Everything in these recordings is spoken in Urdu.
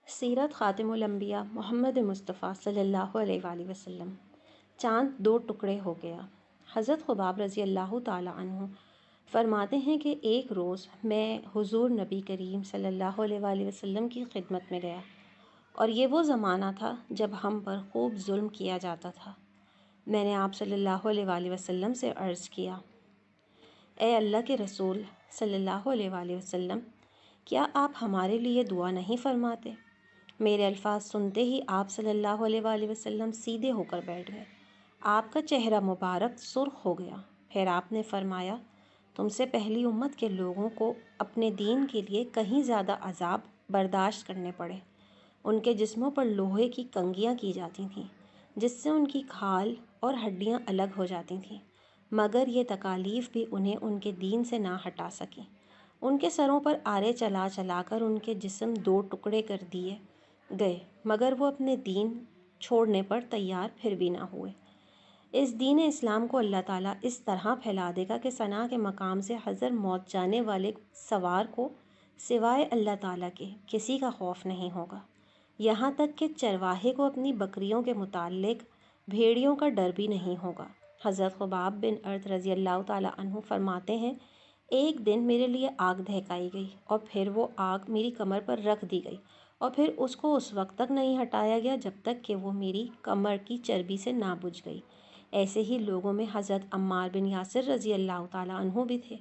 سیرت خاتم الانبیاء محمد مصطفیٰ صلی اللہ علیہ وآلہ وسلم۔ چاند دو ٹکڑے ہو گیا۔ حضرت خباب رضی اللہ تعالیٰ عنہ فرماتے ہیں کہ ایک روز میں حضور نبی کریم صلی اللہ علیہ وآلہ وسلم کی خدمت میں گیا، اور یہ وہ زمانہ تھا جب ہم پر خوب ظلم کیا جاتا تھا۔ میں نے آپ صلی اللہ علیہ وآلہ وسلم سے عرض کیا، اے اللہ کے رسول صلی اللہ علیہ وآلہ وسلم، کیا آپ ہمارے لیے دعا نہیں فرماتے؟ میرے الفاظ سنتے ہی آپ صلی اللہ علیہ وآلہ وسلم سیدھے ہو کر بیٹھ گئے۔ آپ کا چہرہ مبارک سرخ ہو گیا۔ پھر آپ نے فرمایا، تم سے پہلی امت کے لوگوں کو اپنے دین کے لیے کہیں زیادہ عذاب برداشت کرنے پڑے۔ ان کے جسموں پر لوہے کی کنگیاں کی جاتی تھیں، جس سے ان کی کھال اور ہڈیاں الگ ہو جاتی تھیں، مگر یہ تکالیف بھی انہیں ان کے دین سے نہ ہٹا سکیں۔ ان کے سروں پر آرے چلا چلا کر ان کے جسم دو ٹکڑے کر دیے گئے، مگر وہ اپنے دین چھوڑنے پر تیار پھر بھی نہ ہوئے۔ اس دین اسلام کو اللہ تعالیٰ اس طرح پھیلا دے گا کہ ثنا کے مقام سے حذر موت جانے والے سوار کو سوائے اللہ تعالیٰ کے کسی کا خوف نہیں ہوگا، یہاں تک کہ چرواہے کو اپنی بکریوں کے متعلق بھیڑیوں کا ڈر بھی نہیں ہوگا۔ حضرت خباب بن ارت رضی اللہ تعالیٰ عنہ فرماتے ہیں، ایک دن میرے لیے آگ دہکائی گئی، اور پھر وہ آگ میری کمر پر رکھ دی گئی، اور پھر اس کو اس وقت تک نہیں ہٹایا گیا جب تک کہ وہ میری کمر کی چربی سے نہ بجھ گئی۔ ایسے ہی لوگوں میں حضرت عمار بن یاسر رضی اللہ تعالیٰ عنہ بھی تھے۔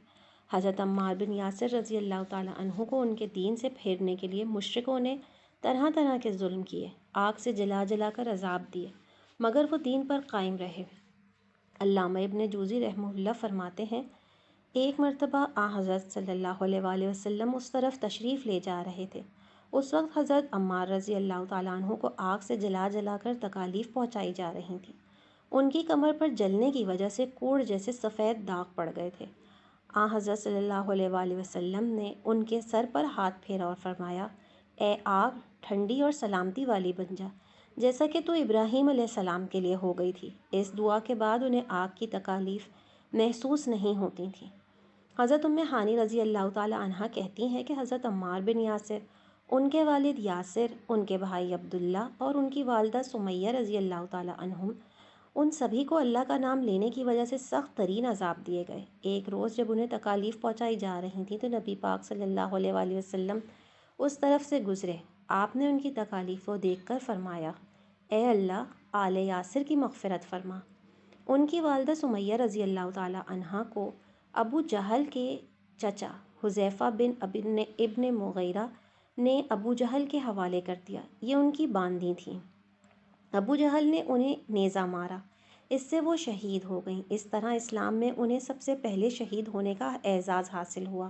حضرت عمار بن یاسر رضی اللہ تعالیٰ عنہ کو ان کے دین سے پھیرنے کے لیے مشرکوں نے طرح طرح کے ظلم کیے، آگ سے جلا جلا کر عذاب دیے، مگر وہ دین پر قائم رہے۔ علامہ ابن جوزی رحمہ اللہ فرماتے ہیں، ایک مرتبہ حضرت صلی اللہ علیہ وآلہ وسلم اس طرف تشریف لے جا رہے تھے۔ اس وقت حضرت عمار رضی اللہ تعالیٰ عنہ کو آگ سے جلا جلا کر تکالیف پہنچائی جا رہی تھیں۔ ان کی کمر پر جلنے کی وجہ سے کوڑ جیسے سفید داغ پڑ گئے تھے۔ حضرت صلی اللہ علیہ وآلہ وسلم نے ان کے سر پر ہاتھ پھیرا اور فرمایا، اے آگ، ٹھنڈی اور سلامتی والی بن جا، جیسا کہ تو ابراہیم علیہ السلام کے لیے ہو گئی تھی۔ اس دعا کے بعد انہیں آگ کی تکالیف محسوس نہیں ہوتی تھیں۔ حضرت ام ہانی رضی اللہ تعالیٰ عنہ کہتی ہیں کہ حضرت عمار بن یاسر، ان کے والد یاسر، ان کے بھائی عبداللہ اور ان کی والدہ سمیہ رضی اللہ تعالیٰ عنہم، ان سبھی کو اللہ کا نام لینے کی وجہ سے سخت ترین عذاب دیے گئے۔ ایک روز جب انہیں تکالیف پہنچائی جا رہی تھیں تو نبی پاک صلی اللہ علیہ وآلہ وسلم اس طرف سے گزرے۔ آپ نے ان کی تکالیف کو دیکھ کر فرمایا، اے اللہ، آل یاسر کی مغفرت فرما۔ ان کی والدہ سمیہ رضی اللہ تعالیٰ عنہ کو ابو جہل کے چچا حذیفہ بن ابن مغیرہ نے ابو جہل کے حوالے کر دیا۔ یہ ان کی باندھی تھیں۔ ابو جہل نے انہیں نیزہ مارا، اس سے وہ شہید ہو گئیں۔ اس طرح اسلام میں انہیں سب سے پہلے شہید ہونے کا اعزاز حاصل ہوا۔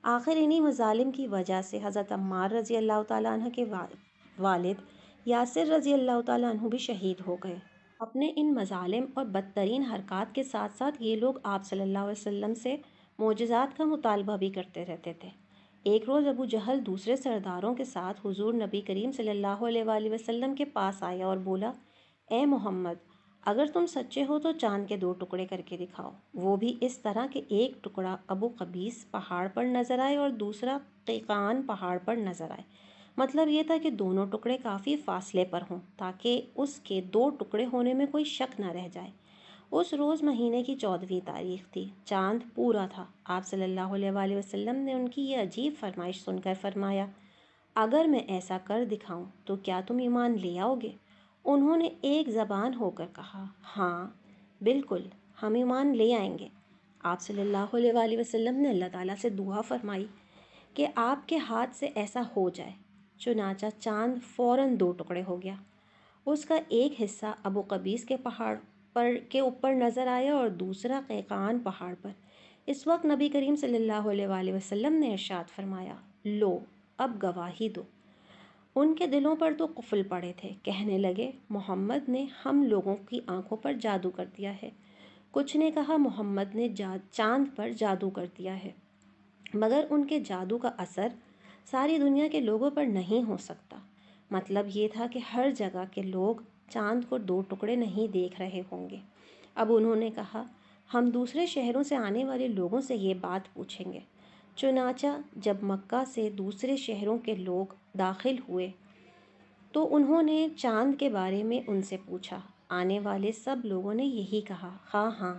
آخر انہی مظالم کی وجہ سے حضرت عمار رضی اللہ تعالیٰ عنہ کے والد یاسر رضی اللہ تعالیٰ عنہ بھی شہید ہو گئے۔ اپنے ان مظالم اور بدترین حرکات کے ساتھ ساتھ یہ لوگ آپ صلی اللہ علیہ وسلم سے معجزات کا مطالبہ بھی کرتے رہتے تھے۔ ایک روز ابو جہل دوسرے سرداروں کے ساتھ حضور نبی کریم صلی اللہ علیہ وآلہ وسلم کے پاس آیا اور بولا، اے محمد، اگر تم سچے ہو تو چاند کے دو ٹکڑے کر کے دکھاؤ، وہ بھی اس طرح کہ ایک ٹکڑا ابو قبیس پہاڑ پر نظر آئے اور دوسرا قیقان پہاڑ پر نظر آئے۔ مطلب یہ تھا کہ دونوں ٹکڑے کافی فاصلے پر ہوں تاکہ اس کے دو ٹکڑے ہونے میں کوئی شک نہ رہ جائے۔ اس روز مہینے کی 14ویں تاریخ تھی، چاند پورا تھا۔ آپ صلی اللہ علیہ وآلہ وسلم نے ان کی یہ عجیب فرمائش سن کر فرمایا، اگر میں ایسا کر دکھاؤں تو کیا تم ایمان لے آؤ گے؟ انہوں نے ایک زبان ہو کر کہا، ہاں بالکل، ہم ایمان لے آئیں گے۔ آپ صلی اللہ علیہ وآلہ وسلم نے اللہ تعالیٰ سے دعا فرمائی کہ آپ کے ہاتھ سے ایسا ہو جائے۔ چنانچہ چاند فوراً دو ٹکڑے ہو گیا۔ اس کا ایک حصہ ابو قبیس کے پہاڑ کے اوپر نظر آیا اور دوسرا قیقان پہاڑ پر۔ اس وقت نبی کریم صلی اللہ علیہ وآلہ وسلم نے ارشاد فرمایا، لو، اب گواہی دو۔ ان کے دلوں پر تو قفل پڑے تھے، کہنے لگے، محمد نے ہم لوگوں کی آنکھوں پر جادو کر دیا ہے۔ کچھ نے کہا، محمد نے چاند پر جادو کر دیا ہے، مگر ان کے جادو کا اثر ساری دنیا کے لوگوں پر نہیں ہو سکتا۔ مطلب یہ تھا کہ ہر جگہ کے لوگ چاند کو دو ٹکڑے نہیں دیکھ رہے ہوں گے۔ اب انہوں نے کہا، ہم دوسرے شہروں سے آنے والے لوگوں سے یہ بات پوچھیں گے۔ چنانچہ جب مکہ سے دوسرے شہروں کے لوگ داخل ہوئے تو انہوں نے چاند کے بارے میں ان سے پوچھا۔ آنے والے سب لوگوں نے یہی کہا، ہاں ہاں،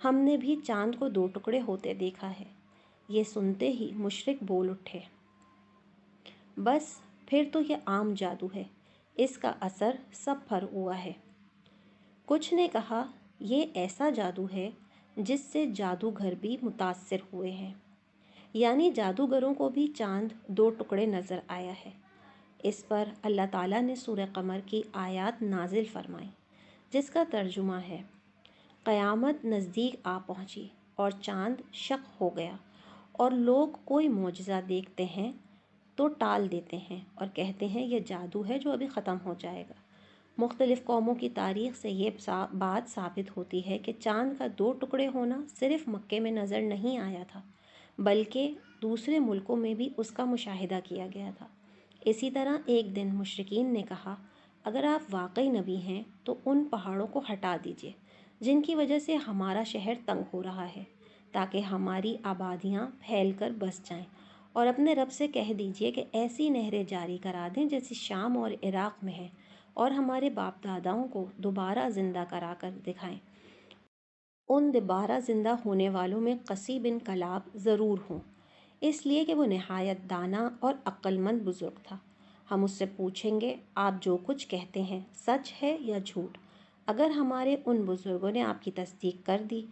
ہم نے بھی چاند کو 2 ٹکڑے ہوتے دیکھا ہے۔ یہ سنتے ہی مشرک بول اٹھے، بس پھر تو یہ عام جادو ہے، اس کا اثر سب پر ہوا ہے۔ کچھ نے کہا یہ ایسا جادو ہے جس سے جادوگر بھی متاثر ہوئے ہیں، یعنی جادوگروں کو بھی چاند 2 ٹکڑے نظر آیا ہے۔ اس پر اللہ تعالیٰ نے سورہ قمر کی آیات نازل فرمائیں، جس کا ترجمہ ہے، قیامت نزدیک آ پہنچی اور چاند شق ہو گیا، اور لوگ کوئی معجزہ دیکھتے ہیں تو ٹال دیتے ہیں اور کہتے ہیں یہ جادو ہے جو ابھی ختم ہو جائے گا۔ مختلف قوموں کی تاریخ سے یہ بات ثابت ہوتی ہے کہ چاند کا 2 ٹکڑے ہونا صرف مکے میں نظر نہیں آیا تھا، بلکہ دوسرے ملکوں میں بھی اس کا مشاہدہ کیا گیا تھا۔ اسی طرح ایک دن مشرکین نے کہا، اگر آپ واقعی نبی ہیں تو ان پہاڑوں کو ہٹا دیجیے جن کی وجہ سے ہمارا شہر تنگ ہو رہا ہے، تاکہ ہماری آبادیاں پھیل کر بس جائیں، اور اپنے رب سے کہہ دیجیے کہ ایسی نہریں جاری کرا دیں جیسی شام اور عراق میں ہے، اور ہمارے باپ داداؤں کو دوبارہ زندہ کرا کر دکھائیں۔ ان دوبارہ زندہ ہونے والوں میں قصی بن کلاب ضرور ہوں، اس لیے کہ وہ نہایت دانا اور عقل مند بزرگ تھا۔ ہم اس سے پوچھیں گے آپ جو کچھ کہتے ہیں سچ ہے یا جھوٹ؟ اگر ہمارے ان بزرگوں نے آپ کی تصدیق کر دی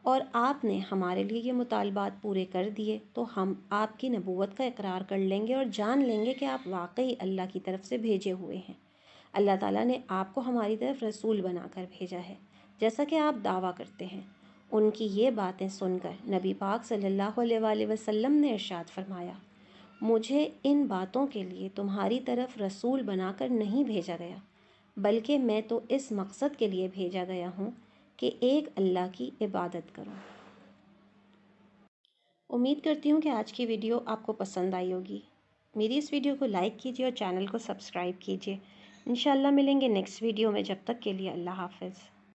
اور آپ نے ہمارے لیے یہ مطالبات پورے کر دیے تو ہم آپ کی نبوت کا اقرار کر لیں گے اور جان لیں گے کہ آپ واقعی اللہ کی طرف سے بھیجے ہوئے ہیں۔ اللہ تعالیٰ نے آپ کو ہماری طرف رسول بنا کر بھیجا ہے، جیسا کہ آپ دعویٰ کرتے ہیں۔ ان کی یہ باتیں سن کر نبی پاک صلی اللہ علیہ وآلہ وسلم نے ارشاد فرمایا، مجھے ان باتوں کے لیے تمہاری طرف رسول بنا کر نہیں بھیجا گیا، بلکہ میں تو اس مقصد کے لیے بھیجا گیا ہوں کہ ایک اللہ کی عبادت کروں۔ امید کرتی ہوں کہ آج کی ویڈیو آپ کو پسند آئی ہوگی۔ میری اس ویڈیو کو لائک کیجیے اور چینل کو سبسکرائب کیجیے۔ انشاءاللہ ملیں گے نیکسٹ ویڈیو میں، جب تک کے لیے اللہ حافظ۔